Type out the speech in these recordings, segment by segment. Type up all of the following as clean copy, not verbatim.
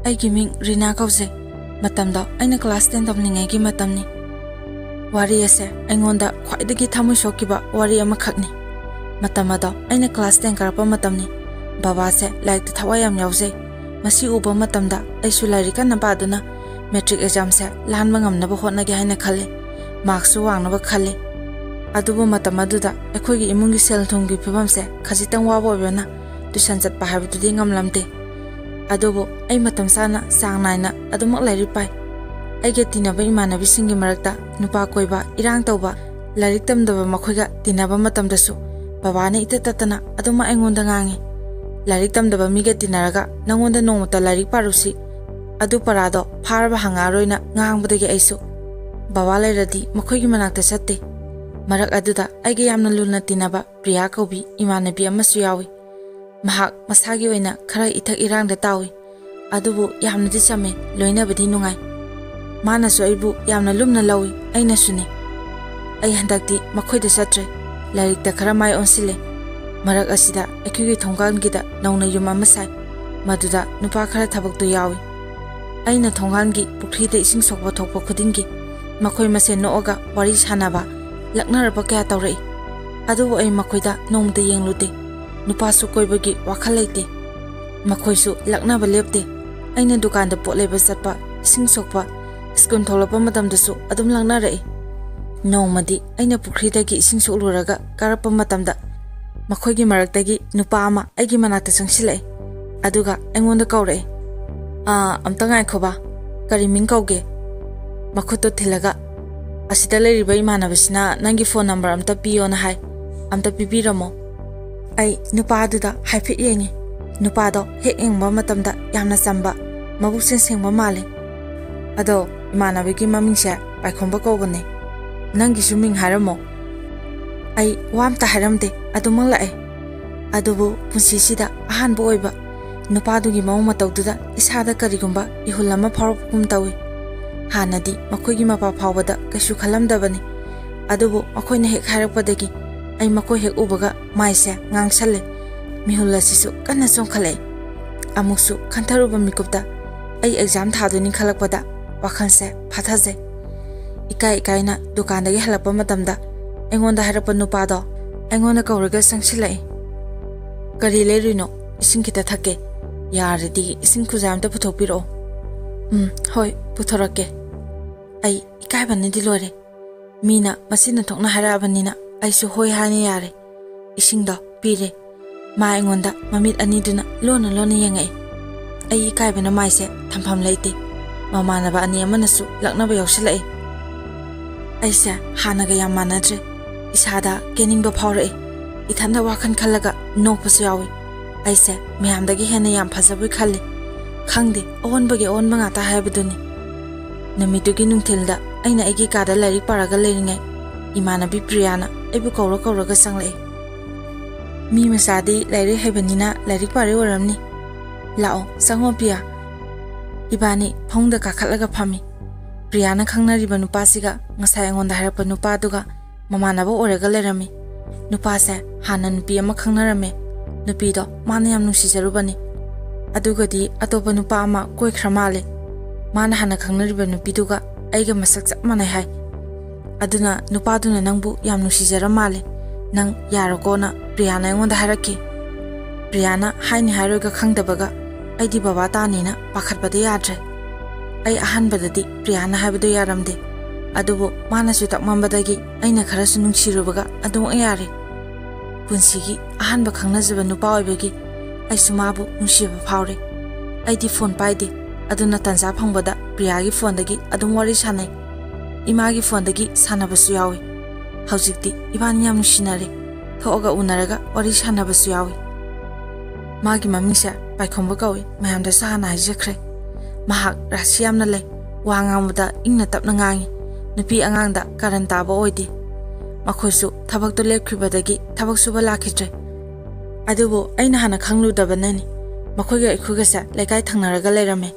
ꯑꯩꯒꯤ ꯃꯤꯡ ꯔꯤꯅꯥ ꯀꯧꯖꯩ ꯃꯇꯝꯗ ꯑꯩꯅ ꯀ꯭ꯂꯥꯁ 10 ꯇꯝꯂꯤꯉꯩꯒꯤ ꯃꯇꯝꯅꯤ ꯋꯥꯔꯤ ꯑꯁꯦ ꯑꯩꯉꯣꯟꯗ ꯈ꯭ꯋꯥꯏꯗꯒꯤ ꯊꯃꯣꯏ ꯁꯣꯛꯈꯤꯕ ꯋꯥꯔꯤ ꯑꯃꯈꯛꯅꯤ ꯃꯇꯝ ꯑꯗꯣ ꯑꯩꯅ ꯀ꯭ꯂꯥꯁ 10 ꯀꯥꯔꯛꯄ ꯃꯇꯝꯅꯤ ꯕꯕꯥꯁꯦ ꯂꯥꯏꯔꯤꯛꯇ ꯊꯋꯥꯏ ꯌꯥꯝ ꯌꯥꯎꯖꯩ ꯃꯁꯤ ꯎꯕ ꯃꯇꯝꯗ ꯑꯩꯁꯨ ꯂꯥꯏꯔꯤꯛ ꯀꯟꯅ ꯄꯥꯗꯨꯅ ꯃꯦꯇ꯭ꯔꯤꯛ ꯑꯦꯛꯖꯥꯝꯁꯦ ꯂꯥꯟꯕ ꯉꯝꯅꯕ ꯍꯣꯠꯅꯒꯦ ꯍꯥꯏꯅ ꯈꯜꯂꯤ ꯃꯥꯔꯛꯁꯨ ꯋꯥꯡꯅꯕ ꯈꯜꯂꯤ ꯑꯗꯨꯕꯨ ꯃꯇꯝ ꯑꯗꯨꯗ ꯑꯩꯈꯣꯏꯒꯤ ꯏꯃꯨꯡꯒꯤ ꯁꯦꯜ ꯊꯨꯝꯒꯤ ꯐꯤꯕꯝꯁꯦ ꯈꯖꯤꯛꯇꯪ ꯋꯥꯕ ꯑꯣꯏꯕꯅ ꯇꯨꯏꯁꯟ ꯆꯠꯄ ꯍꯥꯏꯕꯗꯨꯗꯤ ꯉꯝꯂꯝꯗꯦ ꯑꯗꯨꯕꯨ ꯑꯩ ꯃꯇꯝ ꯆꯥꯅ ꯆꯥꯡ ꯅꯥꯏꯅ ꯑꯗꯨꯃꯛ ꯂꯥꯏꯔꯤꯛ ꯄꯥꯏ ꯑꯩꯒ ꯇꯤꯟꯅꯕ ꯏꯃꯥꯟꯅꯕꯤꯁꯤꯡꯒꯤ ꯃꯔꯛꯇ ꯅꯨꯄꯥ ꯀꯣꯏꯕ ꯏꯔꯥꯡ ꯇꯧꯕ ꯂꯥꯏꯔꯤꯛ ꯇꯝꯗꯕ ꯃꯈꯣꯏꯒ ꯇꯤꯟꯅꯕ ꯃꯇꯝꯗꯁꯨ ꯕꯕꯥꯅ ꯏꯇꯠ ꯇꯠꯇꯅ ꯑꯗꯨꯃꯛ ꯑꯩꯉꯣꯟꯗ ꯉꯥꯡꯉꯤ ꯂꯥꯏꯔꯤꯛ ꯇꯝꯗꯕ ꯃꯤꯒ ꯇꯤꯟꯅꯔꯒ ꯅꯪꯉꯣꯟꯗ ꯅꯣꯡꯃꯇ ꯂꯥꯏꯔꯤꯛ ꯄꯥꯔꯨꯁꯤ ꯑꯗꯨ ꯄꯔꯥꯗꯣ ꯐꯥꯔꯕ ꯍꯪꯉꯛꯑꯔꯣꯏꯅ ꯉꯥꯡꯕꯗꯒꯤ ꯑꯩꯁꯨ ꯕꯕꯥ ꯂꯩꯔꯗꯤ ꯃꯈꯣꯏꯒꯤ ꯃꯅꯥꯛꯇ ꯆꯠꯇꯦ ꯃꯔꯛ ꯑꯗꯨꯗ ꯑꯩꯒ ꯌꯥꯝꯅ ꯂꯨꯅ ꯇꯤꯟꯅꯕ ꯄ꯭ꯔꯤꯌꯥ ꯀꯧꯕꯤ ꯏꯃꯥꯟꯅꯕꯤ ꯑꯃꯁꯨ ꯌꯥꯎꯏ ꯃꯍꯥꯛ ꯃꯁꯥꯒꯤ ꯑꯣꯏꯅ ꯈꯔ ꯏꯊꯛ ꯏꯔꯥꯡꯗ ꯇꯥꯎꯏ ꯑꯗꯨꯕꯨ ꯌꯥꯝꯅꯗꯤ ꯆꯝꯃꯦ ꯂꯣꯏꯅꯕꯗꯤ ꯅꯨꯡꯉꯥꯏ ꯃꯥꯅꯁꯨ ꯑꯩꯕꯨ ꯌꯥꯝꯅ ꯂꯨꯝꯅ ꯂꯧꯏ ꯑꯩꯅꯁꯨꯅꯤ ꯑꯩ ꯍꯟꯗꯛꯇꯤ ꯃꯈꯣꯏꯗ ꯆꯠꯇ꯭ꯔꯦ ꯂꯥꯏꯔꯤꯛꯇ ꯈꯔ ꯃꯥꯏ ꯑꯣꯟꯁꯤꯜꯂꯦ ꯃꯔꯛ ꯑꯁꯤꯗ ꯑꯩꯈꯣꯏꯒꯤ ꯊꯣꯡꯒꯥꯟꯒꯤꯗ ꯅꯧꯅ ꯌꯨꯝ ꯑꯃ ꯁꯥꯏ ꯃꯗꯨꯗ ꯅꯨꯄꯥ ꯈꯔ ꯊꯕꯛꯇꯨ ꯌꯥꯎꯏ ꯑꯩꯅ ꯊꯣꯡꯒꯥꯟꯒꯤ ꯄꯨꯈ꯭ꯔꯤꯗ ꯏꯁꯤꯡ ꯁꯣꯛꯄ ꯊꯣꯛꯄ ꯈꯨꯗꯤꯡꯒꯤ ꯃꯈꯣꯏ ꯃꯁꯦꯟ ꯅꯣꯛꯑꯒ ꯋꯥꯔꯤ ꯁꯥꯟꯅꯕ ꯂꯛꯅꯔꯕ ꯀꯌꯥ ꯇꯧꯔꯛꯏ ꯑꯗꯨꯕꯨ ꯑꯩ ꯃꯈꯣꯏꯗ ꯅꯣꯡꯃꯇ ꯌꯦꯡꯂꯨꯗꯦ ꯅꯨꯄꯥꯁꯨ ꯀꯣꯏꯕꯒꯤ ꯋꯥꯈꯜ ꯂꯩꯇꯦ ꯃꯈꯣꯏꯁꯨ ꯂꯛꯅꯕ ꯂꯦꯞꯇꯦ ꯑꯩꯅ ꯗꯨꯀꯥꯟꯗ ꯄꯣꯠ ꯂꯩꯕ ꯆꯠꯄ ꯏꯁꯤꯡ ꯁꯣꯛꯄ ꯁ꯭ꯀꯨꯜ ꯊꯣꯛꯂꯛꯄ ꯃꯇꯝꯗꯁꯨ ꯑꯗꯨꯝ ꯂꯛꯅꯔꯛꯏ ꯅꯣꯡꯃꯗꯤ ꯑꯩꯅ ꯄꯨꯈ꯭ꯔꯤꯗꯒꯤ ꯏꯁꯤꯡ ꯁꯣꯛꯂꯨꯔꯒ ꯀꯥꯔꯛꯄ ꯃꯇꯝꯗ ꯃꯈꯣꯏꯒꯤ ꯃꯔꯛꯇꯒꯤ ꯅꯨꯄꯥ ꯑꯃ ꯑꯩꯒꯤ ꯃꯅꯥꯛꯇ ꯆꯪꯁꯤꯜꯂꯛꯏ ꯑꯗꯨꯒ ꯑꯩꯉꯣꯟꯗ ꯀꯧꯔꯛꯏ ꯑꯝꯇ ꯉꯥꯏꯈꯣꯕ ꯀꯔꯤ ꯃꯤꯡ ꯀꯧꯒꯦ ꯃꯈꯨꯠꯇꯣ ꯊꯤꯜꯂꯒ ꯑꯁꯤꯗ ꯂꯩꯔꯤꯕ ꯏꯃꯥꯟꯅꯕꯁꯤꯅ ꯅꯪꯒꯤ ꯐꯣꯟ ꯅꯝꯕꯔ ꯑꯝꯇ ꯄꯤꯌꯣꯅ ꯍꯥꯏ ꯑꯝꯇ ꯄꯤꯕꯤꯔꯝꯃꯣ ꯑꯩ ꯅꯨꯄꯥꯗꯨꯗ ꯍꯥꯏꯐꯦꯠ ꯌꯦꯡꯉꯤ ꯅꯨꯄꯥꯗꯣ ꯍꯦꯛ ꯌꯦꯡꯕ ꯃꯇꯝꯗ ꯌꯥꯝꯅ ꯆꯝꯕ ꯃꯕꯨꯛꯆꯦꯜ ꯁꯦꯡꯕ ꯃꯥꯜꯂꯤ ꯑꯗꯣ ꯏꯃꯥꯟꯅꯕꯤꯒꯤ ꯃꯃꯤꯡꯁꯦ ꯄꯥꯏꯈꯣꯝꯕ ꯀꯧꯕꯅꯦ ꯅꯪꯒꯤꯁꯨ ꯃꯤꯡ ꯍꯥꯏꯔꯝꯃꯣ ꯑꯩ ꯋꯥ ꯑꯝꯇ ꯍꯥꯏꯔꯝꯗꯦ ꯑꯗꯨꯃꯛ ꯂꯥꯛꯑꯦ ꯑꯗꯨꯕꯨ ꯄꯨꯟꯁꯤꯁꯤꯗ ꯑꯍꯥꯟꯕ ꯑꯣꯏꯕ ꯅꯨꯄꯥꯗꯨꯒꯤ ꯃꯑꯣꯡ ꯃꯇꯧꯗꯨꯗ ꯏꯁꯥꯗ ꯀꯔꯤꯒꯨꯝꯕ ꯏꯍꯨꯜ ꯑꯃ ꯐꯥꯎꯔꯛꯄꯒꯨꯝ ꯇꯧꯏ ꯍꯥꯟꯅꯗꯤ ꯃꯈꯣꯏꯒꯤ ꯃꯄꯥ ꯐꯥꯎꯕꯗ ꯀꯩꯁꯨ ꯈꯜꯂꯝꯗꯕꯅꯤ ꯑꯗꯨꯕꯨ ꯃꯈꯣꯏꯅ ꯍꯦꯛ ꯍꯥꯏꯔꯛꯄꯗꯒꯤ ꯑꯩ ꯃꯈꯣꯏ ꯍꯦꯛ ꯎꯕꯒ ꯃꯥꯏꯁꯦ ꯉꯥꯡꯁꯜꯂꯦ ꯃꯤꯍꯨꯜ ꯑꯁꯤꯁꯨ ꯀꯟꯅ ꯆꯣꯡꯈꯠꯂꯛꯏ ꯑꯃꯨꯛꯁꯨ ꯈꯟꯊꯔꯨꯕ ꯃꯤꯀꯨꯞꯇ ꯑꯩ ꯑꯦꯛꯖꯥꯝ ꯊꯥꯗꯣꯏꯅꯤ ꯈꯜꯂꯛꯄꯗ ꯋꯥꯈꯜꯁꯦ ꯐꯥꯊꯖꯩ ꯏꯀꯥꯏ ꯏꯀꯥꯏꯅ ꯗꯨꯀꯥꯟꯗꯒꯤ ꯍꯜꯂꯛꯄ ꯃꯇꯝꯗ ꯑꯩꯉꯣꯟꯗ ꯍꯥꯏꯔꯛꯄ ꯅꯨꯄꯥꯗꯣ ꯑꯩꯉꯣꯟꯗ ꯀꯧꯔꯒ ꯆꯪꯁꯤꯜꯂꯛꯏ ꯀꯔꯤ ꯂꯩꯔꯨꯏꯅꯣ ꯏꯁꯤꯡ ꯈꯤꯇ ꯊꯛꯀꯦ ꯌꯥꯔꯗꯤ ꯏꯁꯤꯡ ꯈꯨꯖꯥꯏ ꯑꯝꯇ ꯄꯨꯊꯣꯛꯄꯤꯔꯛꯑꯣ ꯍꯣꯏ ꯄꯨꯊꯣꯔꯛꯀꯦ ꯑꯩ ꯏꯀꯥꯏꯕꯅꯗꯤ ꯂꯣꯏꯔꯦ ꯃꯤꯅ ꯃꯆꯤꯟꯅ ꯊꯣꯛꯅ ꯍꯥꯏꯔꯛꯑꯕꯅꯤꯅ ꯑꯩꯁꯨ ꯍꯣꯏ ꯍꯥꯏꯅ ꯌꯥꯔꯦ ꯏꯁꯤꯡꯗꯣ ꯄꯤꯔꯦ ꯃꯥ ꯑꯩꯉꯣꯟꯗ ꯃꯃꯤꯠ ꯑꯅꯤꯗꯨꯅ ꯂꯣꯟꯅ ꯂꯣꯟꯅ ꯌꯦꯡꯉꯛꯏ ꯑꯩ ꯏꯀꯥꯏꯕꯅ ꯃꯥꯏꯁꯦ ꯊꯝꯐꯝ ꯂꯩꯇꯦ ꯃꯃꯥꯟꯅꯕ ꯑꯅꯤ ꯑꯃꯅꯁꯨ ꯂꯛꯅꯕ ꯌꯥꯎꯁꯤꯜꯂꯛꯏ ꯑꯩꯁꯦ ꯍꯥꯟꯅꯒ ꯌꯥꯝ ꯃꯥꯟꯅꯗ꯭ꯔꯦ ꯏꯁꯥꯗ ꯀꯦꯅꯤꯡꯕ ꯐꯥꯎꯔꯛꯏ ꯏꯊꯟꯗ ꯋꯥꯈꯜ ꯈꯜꯂꯒ ꯅꯣꯛꯄꯁꯨ ꯌꯥꯎꯏ ꯑꯩꯁꯦ ꯃꯌꯥꯝꯗꯒꯤ ꯍꯦꯟꯅ ꯌꯥꯝ ꯐꯖꯕꯣꯏ ꯈꯜꯂꯤ ꯈꯪꯗꯦ ꯑꯑꯣꯟꯕꯒꯤ ꯑꯑꯣꯟꯕ ꯉꯥꯛꯇ ꯍꯥꯏꯕꯗꯨꯅꯤ ꯅꯨꯃꯤꯠꯇꯨꯒꯤ ꯅꯨꯡꯊꯤꯜꯗ ꯑꯩꯅ ꯑꯩꯒꯤ ꯀꯥꯗ ꯂꯥꯏꯔꯤꯛ ꯄꯥꯔꯒ ꯂꯩꯔꯤꯉꯩ ꯏꯃꯥꯟꯅꯕꯤ ꯄ꯭ꯔꯤꯌꯥꯅ ꯑꯩꯕꯨ ꯀꯧꯔꯒ ꯆꯪꯂꯛꯏ ꯃꯤ ꯃꯆꯥꯗꯤ ꯂꯥꯏꯔꯤꯛ ꯍꯩꯕꯅꯤꯅ ꯂꯥꯏꯔꯤꯛ ꯄꯥꯔꯦ ꯑꯣꯏꯔꯝꯅꯤ ꯂꯥꯛꯑꯣ ꯆꯪꯉꯣ ꯄ꯭ꯔꯤꯌꯥ ꯏꯕꯥꯅꯤ ꯐꯃꯨꯡꯗ ꯀꯥꯈꯠꯂꯒ ꯐꯝꯃꯤ ꯄ꯭ꯔꯤꯌꯥꯅ ꯈꯪꯅꯔꯤꯕ ꯅꯨꯄꯥꯁꯤꯒ ꯉꯁꯥꯏ ꯑꯩꯉꯣꯟꯗ ꯍꯥꯏꯔꯛꯄ ꯅꯨꯄꯥꯗꯨꯒ ꯃꯃꯥꯟꯅꯕ ꯑꯣꯏꯔꯒ ꯂꯩꯔꯝꯃꯤ ꯅꯨꯄꯥꯁꯦ ꯍꯥꯟꯅ ꯅꯨꯄꯤ ꯑꯃ ꯈꯪꯅꯔꯝꯃꯦ ꯅꯨꯄꯤꯗꯣ ꯃꯥꯅ ꯌꯥꯝ ꯅꯨꯡꯁꯤꯖꯔꯨꯕꯅꯤ ꯑꯗꯨꯒꯗꯤ ꯑꯇꯣꯞꯄ ꯅꯨꯄꯥ ꯑꯃ ꯀꯣꯏꯈ꯭ꯔ ꯃꯥꯜꯂꯦ ꯃꯥꯅ ꯍꯥꯟꯅ ꯈꯪꯅꯔꯤꯕ ꯅꯨꯄꯤꯗꯨꯒ ꯑꯩꯒ ꯃꯁꯛ ꯆꯞ ꯃꯥꯟꯅꯩ ꯍꯥꯏ ꯑꯗꯨꯅ ꯅꯨꯄꯥꯗꯨꯅ ꯅꯪꯕꯨ ꯌꯥꯝ ꯅꯨꯡꯁꯤꯖꯔ ꯃꯥꯜꯂꯦ ꯅꯪ ꯌꯥꯔꯣꯀꯣꯅ ꯄ꯭ꯔꯤꯌꯥꯅ ꯑꯩꯉꯣꯟꯗ ꯍꯥꯏꯔꯛꯈꯤ ꯄ꯭ꯔꯤꯌꯥꯅ ꯍꯥꯏꯅꯤ ꯍꯥꯏꯔꯣꯏꯒ ꯈꯪꯗꯕꯒ ꯑꯩꯗꯤ ꯕꯕꯥ ꯇꯥꯅꯤꯅ ꯄꯥꯈꯠꯄꯗ ꯌꯥꯗ꯭ꯔꯦ ꯑꯩ ꯑꯍꯥꯟꯕꯗꯗꯤ ꯄ꯭ꯔꯤꯌꯥꯅ ꯍꯥꯏꯕꯗꯣ ꯌꯥꯔꯝꯗꯦ ꯑꯗꯨꯕꯨ ꯃꯥꯅꯁꯨ ꯇꯛꯃꯟꯕꯗꯒꯤ ꯑꯩꯅ ꯈꯔꯁꯨ ꯅꯨꯡꯁꯤꯔꯨꯕꯒ ꯑꯗꯨꯃꯛ ꯌꯥꯔꯦ ꯄꯨꯟꯁꯤꯒꯤ ꯑꯍꯥꯟꯕ ꯈꯪꯅꯖꯕ ꯅꯨꯄꯥ ꯑꯣꯏꯕꯒꯤ ꯑꯩꯁꯨ ꯃꯥꯕꯨ ꯅꯨꯡꯁꯤꯕ ꯐꯥꯎꯔꯦ ꯑꯩꯗꯤ ꯐꯣꯟ ꯄꯥꯏꯗꯦ ꯑꯗꯨꯅ ꯇꯟꯖꯥ ꯐꯪꯕꯗ ꯄ꯭ꯔꯤꯌꯥꯒꯤ ꯐꯣꯟꯗꯒꯤ ꯑꯗꯨꯝ ꯋꯥꯔꯤ ꯁꯥꯟꯅꯩ ꯏꯃꯥꯒꯤ ꯐꯣꯟꯗꯒꯤ ꯁꯥꯟꯅꯕꯁꯨ ꯌꯥꯎꯏ ꯍꯧꯖꯤꯛꯇꯤ ꯏꯕꯥꯅꯤ ꯌꯥꯝ ꯅꯨꯡꯁꯤꯅꯔꯦ ꯊꯣꯛꯑꯒ ꯎꯅꯔꯒ ꯋꯥꯔꯤ ꯁꯥꯟꯅꯕꯁꯨ ꯌꯥꯎꯏ ꯃꯥꯒꯤ ꯃꯃꯤꯡꯁꯦ ꯄꯥꯏꯈꯣꯝꯕ ꯀꯧꯏ ꯃꯌꯥꯝꯗꯁꯨ ꯍꯥꯟꯅ ꯍꯥꯏꯖꯈ꯭ꯔꯦ ꯃꯍꯥꯛ ꯔꯥꯁꯤ ꯌꯥꯝꯅ ꯂꯩ ꯋꯥ ꯉꯥꯡꯕꯗ ꯏꯪꯅ ꯇꯞꯅ ꯉꯥꯡꯉꯤ ꯅꯨꯄꯤ ꯑꯉꯥꯡꯗ ꯀꯥꯔꯟ ꯇꯥꯕ ꯑꯣꯏꯗꯦ ꯃꯈꯣꯏꯁꯨ ꯊꯕꯛꯇꯣ ꯂꯦꯞꯈꯤꯕꯗꯒꯤ ꯊꯕꯛ ꯁꯨꯕ ꯂꯥꯛꯈꯤꯗ꯭ꯔꯦ ꯑꯗꯨꯕꯨ ꯑꯩꯅ ꯍꯥꯟꯅ ꯈꯪꯂꯨꯗꯕꯅꯅꯤ ꯃꯈꯣꯏꯒ ꯑꯩꯈꯣꯏꯒꯁꯦ ꯂꯩꯀꯥꯏ ꯊꯪꯅꯔꯒ ꯂꯩꯔꯝꯃꯦ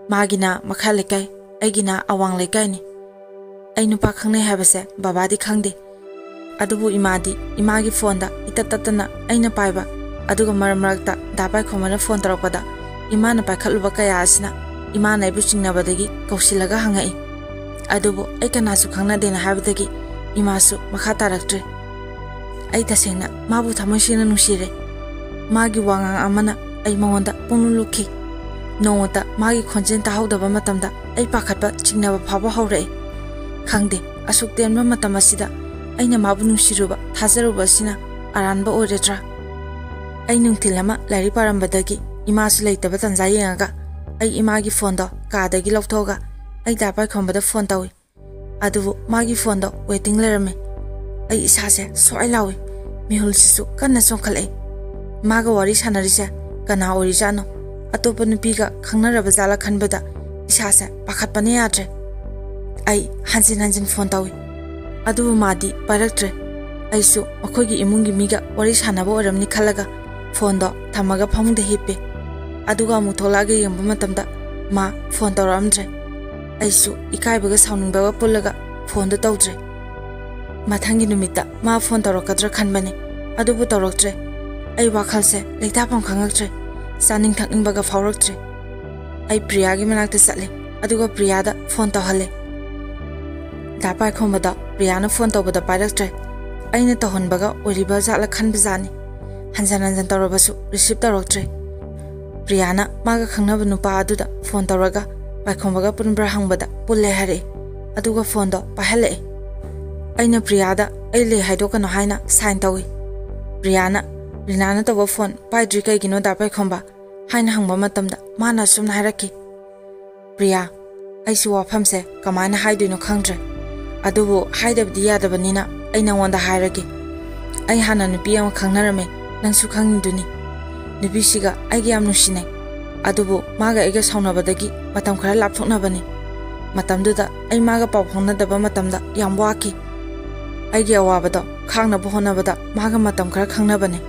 ꯃꯥꯒꯤꯅ ꯃꯈꯥ ꯂꯩꯀꯥꯏ ꯑꯩꯒꯤꯅ ꯑꯋꯥꯡ ꯂꯩꯀꯥꯏꯅꯤ ꯑꯩ ꯅꯨꯄꯥ ꯈꯪꯅꯩ ꯍꯥꯏꯕꯁꯦ ꯕꯕꯥꯗꯤ ꯈꯪꯗꯦ ꯑꯗꯨꯕꯨ ꯏꯃꯥꯗꯤ ꯏꯃꯥꯒꯤ ꯐꯣꯟꯗ ꯏꯇꯠ ꯇꯠꯇꯅ ꯑꯩꯅ ꯄꯥꯏꯕ ꯑꯗꯨꯒ ꯃꯔꯛ ꯃꯔꯛꯇ ꯗꯥ ꯄꯥꯏꯈꯣꯝꯕꯅ ꯐꯣꯟ ꯇꯧꯔꯛꯄꯗ ꯏꯃꯥꯅ ꯄꯥꯏꯈꯠꯂꯨꯕ ꯀꯌꯥ ꯑꯁꯤꯅ imana ibu chingnabadagi kausilaga hangai adubu ai kanasu khangnadena habadagi imasu makha taraktre ai tasengna mabu thamoisina nusire magi wangang amana ai mongonda punulukhi nongota magi khonjen tahawdaba matamda ai pakhatba chingnaba phaba hawre khangde asuk tenba matam asida aina mabu nusiruba thajaruba sina aranba oiretra ai nungthilama lari parambadagi imasu leitaba tanja yenga ai imagi phone do kadagi lawthoga ai dapai khombada phone tawi adubu magi phone do waiting lerame ai isase soi lawi mihul sisu kanna songkhale maga wari sanarise kana ori jano atopa nupiga khangnaraba jala khanbada isase pakhatpane yatre ai hanjin phone tawi adubu madi paraktre aisu makogi imungi miga wari sanaba oramni khalaga phone do thamaga phamungda hippe aduga mu tholage yemba matamda ma phone tawramdre aisu ikaibaga sauningbaga pullaga phone do tawdre mathangi numita ma phone tawrakadra khanbane adubu tawraktre ai wakhalse leita pham khangaktre saning thakningbaga phawraktre ai priya gi manakta chatle aduga priya da phone tawhale dapai khombada priya na phone tawbada pairaktre aina tawhanbaga oriba jala khanbajani hanjan tawrabasu receive tawraktre Priyana maga khangnaba nupa aduda phone tawraga paikhombaga punbra hangbada pulle hare aduga phone do pahale aina Priyada ai le haidokano haina sign tawi Priyana Rinana tawa phone paidri kaigino da paikhomba haina hangba matamda mana sumna hairaki Priya aisu wafamse kamaina haiduino khangdre adubu haidabdi yadabanina aina wanda hairaki ai hana nupi ama khangnarame nangsu khanginduni Nubisiga aigi am nusine adubu maga ega saunabadagi matam khara lapthoknabani matamduda ai maga paw phongnadaba matamda yam waki aigi awabada khangnabu honabada maga matam khara khangnabani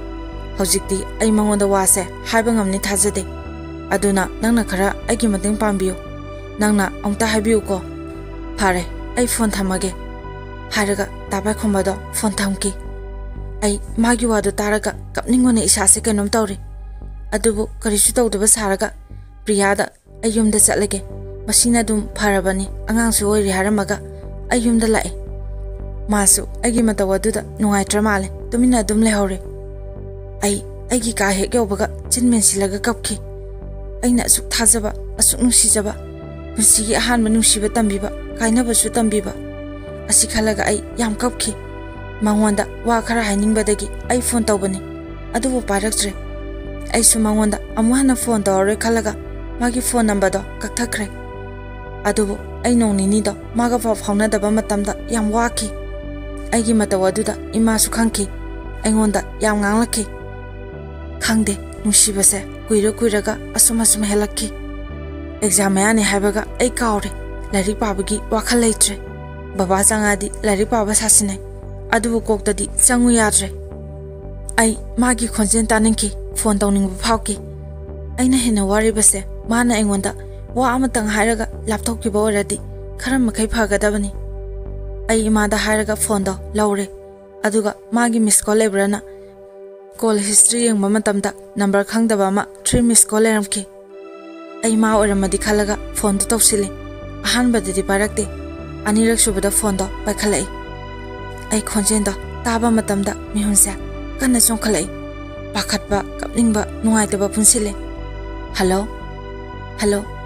hojikti ai mangonda wase haiba ngamni thajade aduna nangna khara aigi mateng pambiyo nangna amta haibiu ko phare ai phone thamage haraga tabai khombado phone thamki ai magi wadu taraga kapningone isase kenom tawri adubu karisu tawdaba saraga Priyada ayumda chatlage masina dum pharabani angangsu oiri haramaga ayumda lae masu agi matawaduda nungai male tumina dum lehore ai ka he gyobaga chinmen silaga kapki aina asuk thajaba asuk nusijaba musigi ahan manusiba tambiba kainaba su tambiba asikhalaga ai yam kapki mangwanda wa khara hainingbadagi ai phone tawbani adubu paraktre aisu mangonda amuhana phone tawre khalaga magi phone number do kakthakre adubu ai nonini do maga phawna daba matamda yam waki aigi matawaduda ima su khangki aingonda yam nganglaki khangde nusibase kuiraga asuma helakki exam yani haibaga ai kaure lari pabagi wakhal leitre baba changadi lari paba sasine adubu koktadi changu yadre ai magi khonjen taningki phone tawning phawki aina hena wari base mana aingonda wa amatang hairaga laptop ki boradi kharam makai phagadabani ai imada hairaga phone do lawre aduga magi miss call lebrana call history yang mamatamda number khangdaba ma 3 miss call leramki ai ma oramadi khalaga phone do tawsile ahan badidi parakte anirak subada phone do paikhalai ai khonjen do taba matamda mihunsa kana chongkhalai pakhatba kapningba nungaitaba punsile hello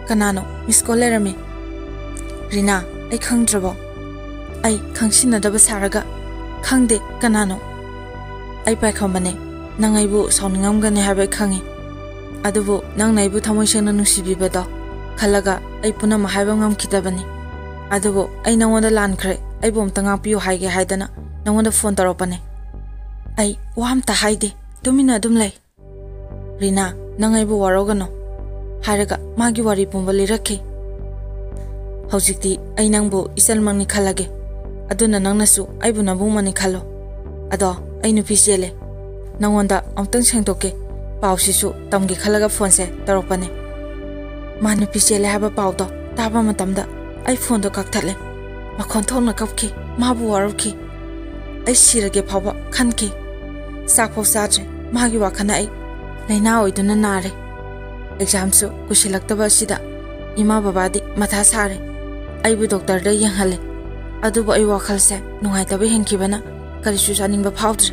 kanano miss call lerame Rina ai khangdrabo ai khangsinadaba saraga khangde kanano ai paikhambane nangaibu sauningam habai khangi adubu nangnaibu thamoisena nusibibada khalaga ai puna mahaibam ngam kitabani adubu ai nangonda lankhre ai bomta ngapiyo haige haidana nangonda phone taropane ai wamta haide tumina dum lay Rina nangaibu warogano haraga magi wari pumbali rakhi hojikti ai nangbu isalmangni khalage aduna nangnasu aibu nabumani khalo ado ai nupi chele nangonda amtang sengtoke pawsisu tamgi khalaga phone se taropane ma nupi chele haba pawdo taba matamda ai phone do kakthale makhon thongna kapki mabu warokhi ai sirage phawa khanki sakho saje magi wakhana ai laina oiduna nare exam su kusilaktaba sida Ima babadi matha sare. Aibu doctor da yenghale. Adubu ai wakhalse nungaitabi henkibana karisu saningba phawdre.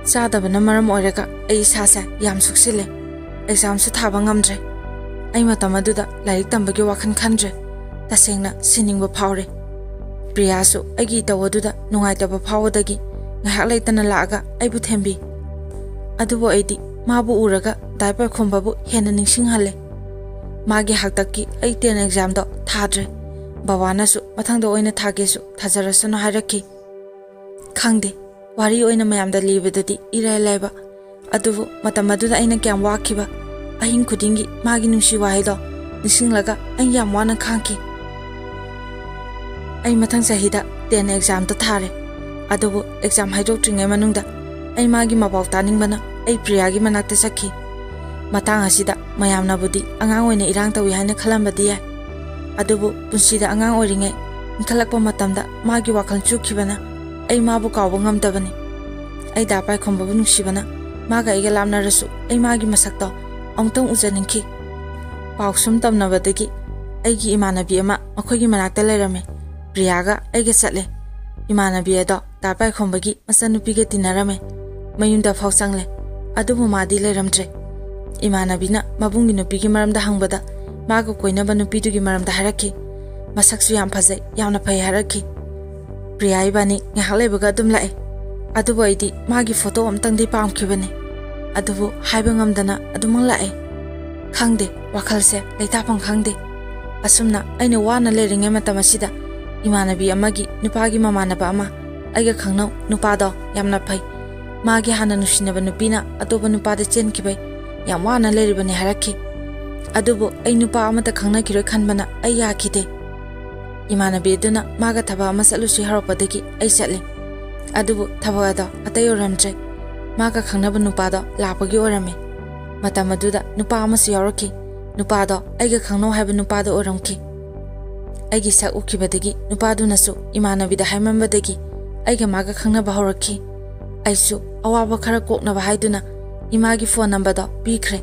Sadabana maram oiraga ai sasa yam suksile. Exam su thaba ngamdre. Ai matam aduda lairik tambagi wakhan khandre. Tasengna siningba phawre. Priyasu aigi tawaduda nungaitaba phawdagi ngahak laitana laaga aibu thembi. Adubu aidi mabu uraga diaper khombabu hena ningsinghalle. Magi haktakki ai 10 exam do thadre. Babanasu mathangda oina thagesu thajarasano hairaki. Khangde wari oina mayamda libedadi irai laiba. Adubu matamaduda aina kyam wakiba. Ahin khudingi magi nungsi wahido nisinglaga ai yam wana khangki. Ai mathang sahida 10 exam ta thare. Adubu exam haidokringai manungda ai magi mabaw taningbana ai Priyagi manakta sakhi. Matang asida mayamna budi angang oina irang tawi haina khalambadi ya. Adubu punsida angang oringai inkalakpa matamda magi wakhal chukhibana ai mabu kawba ngamdabani. Ai dapai khombabu nungsibana maga aiga lamnarasu ai magi masakta amtong ujaningki. Pausum tamnabadagi aigi imanabi ama makhoigi manakta lairame. Priyaga aiga chatle. Imanabi ado dapai khombagi masanupiga tinarame. Mayunda phawsangle. Adubu madi lairamtre. Imanabina mabungi nupigi maramda hangbada maga koinaba nupidugi maramda haraki. Masaksu yam phajai yamna phai haraki. Priya ibani ngahak laibaga adum lae. Adubu aidi magi photo amtangdi pamkhibane. Adubu haiba ngamdana adumang lae. Khangde wakhalse leitapang khangde. Asumna aina wana leiringai matam asida imanabi amagi nupagi mamanaba ama aiga khangnau nupado yamna phai. Magi hana nusinaba nupina atoba nupada chenkibai yam wana leiribane haraki. Adubu ai nupa amata khangna kiroi khanbana ai yakhide. Imanabi aduna maga thaba ama salusi haropadagi ai chatle. Adubu thabada atai oramtre. Maga khangnaba nupado lapagi orame. Matamaduda nupa amasi yauraki. Nupado aiga khangnau haiba nupado oramki. Aigi sak ukibadagi nupadunasu imanabida haimambadagi aiga maga khangnaba horaki. Aisu awaba khara koknaba haiduna imagi phone number do pikre.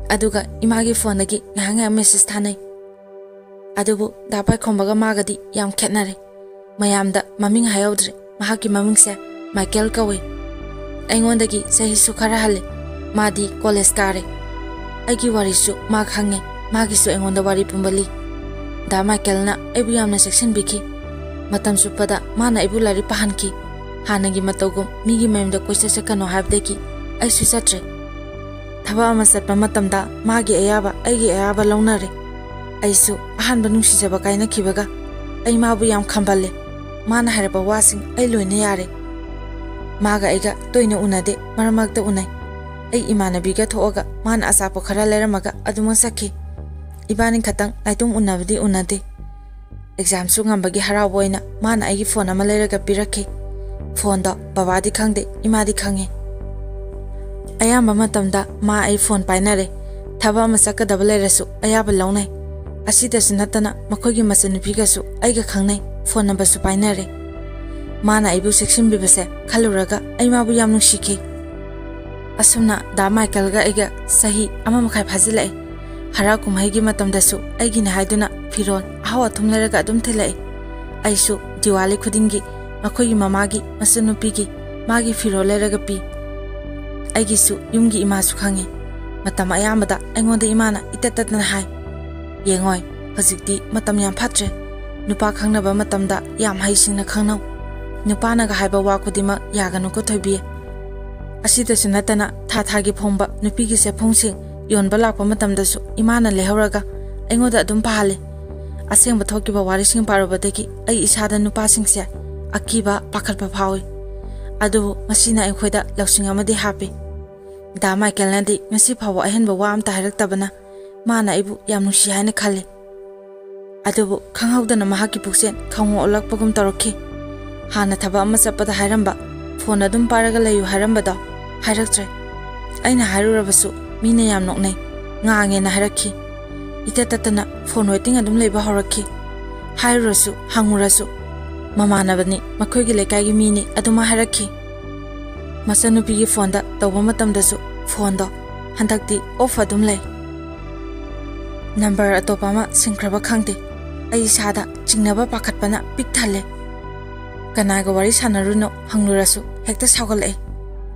Aduga imagi phone dagi ngahanga message thanai. Adubu dapai khombaga magadi yam khetnare. Mayamda maming hayawdre mahaki mamingse Michael kawe. Aingondagi sahi su khara hale madi college kare. Aigi warisu ma khange magisu aingonda wari pumbali. Da Michael na aibu yamna section biki. Matam supada mana aibu lari pahanki. Hanagi matogum migi mayamda koisa sakano habdeki aisu satre. Thaba ama satpa matamda magi ayaba aigi ayaba launare. Aisu ahanba nungsijaba kaina kibaga ai mabu yam khamballe. Mana haraba wasing ai loina yare. Maga aiga toina unade maramakta unai. Ai imanabiga thoaga mana asapo khara leramaga aduma sakhi. Ibani khatang aitung unabdi unade. Exam su ngambagi haraboina mana aigi phone ama leraga pirakhi. Phone da babadi khangde imadi khange. Ayamba matamda ma ai phone painare. Thaba ama sakadaba lerasu ayaba launai. Asidasu natana makhogi masanupigasu aiga khangnai phone number su painare. Mana aibu section bibase khaluraga ai mabu yam nungshiki. Asumna da Michael ga aiga sahi ama makhai phajilai. Hara kumhaigi matamdasu aigi na haiduna firon ahawa thumleraga adum thilai. Aisu Diwali khudingi makhogi mamagi masanupigi magi firo leraga pi. Aigisu yumgi imasu khange. Matam ayambada aingonda imana itatatna hai. Yengoi hojikti matam yam phatre. Nupa khangnaba matamda yam haisingna khangnau. Nupa naga haiba wa khudima yaganu ko thoibi. Asidasu natana thagi phomba nupigi se phongsing yonba lakpa matamdasu imana lehoraga aingoda adum pahale. Asengba thokiba warising parobadagi ai isada nupa singse akiba pakhalpa phawi. Adu masina aikhoida lausing amadi happy. Da Michael nadi ngasi phawa ahenba wa amta haraktabana mana ibu yam nungsi haina khalle. Adubu khanghaudana mahaki puksen khangwo olakpagum tarokhi. Hana thaba ama chapada hairamba phone adum paraga layu hairambada hairaktre. Aina hairurabasu mina yam noknai ngange na harakhi. Itatatana phone waiting adum leiba horakhi. Hairurasu hangurasu mamanabani makhoigi lekaigi mini aduma harakhi. Masanupigi phone da tawba matamdasu phone do handakti off adum lei. number atopa ma singkraba khangde ai sada chingnaba pakhatpana pik thale kanaga wari sanaruno hanglurasu hekta sagale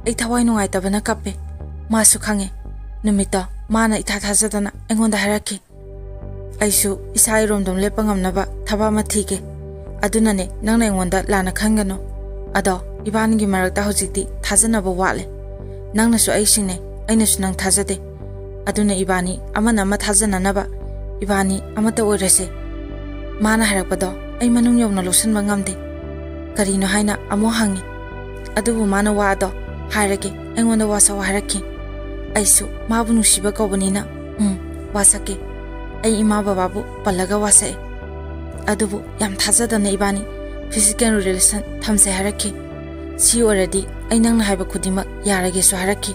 ai thawai nungai tabana kappe masu khange numita mana itha thajadana engonda haraki aisu isai romdom lepangamnaba thaba ma thige adunane nangna engonda lana khangano ado ibangi marakta hojikti thajanaba wale nangna su ai singne aina su nang thajade aduna ibani amana ma thajananaba ibani amata oirase mana harakpado ai manung yomna losan bangamde karino haina amo hangi adubu mana wado hairage engonda wasa hairaki aisu mabu nusiba kobunina wasake ai ima bababu palaga wasae adubu yam thajadana ibani physical relation thamse haraki si already ai nangna haiba khudima yarage su haraki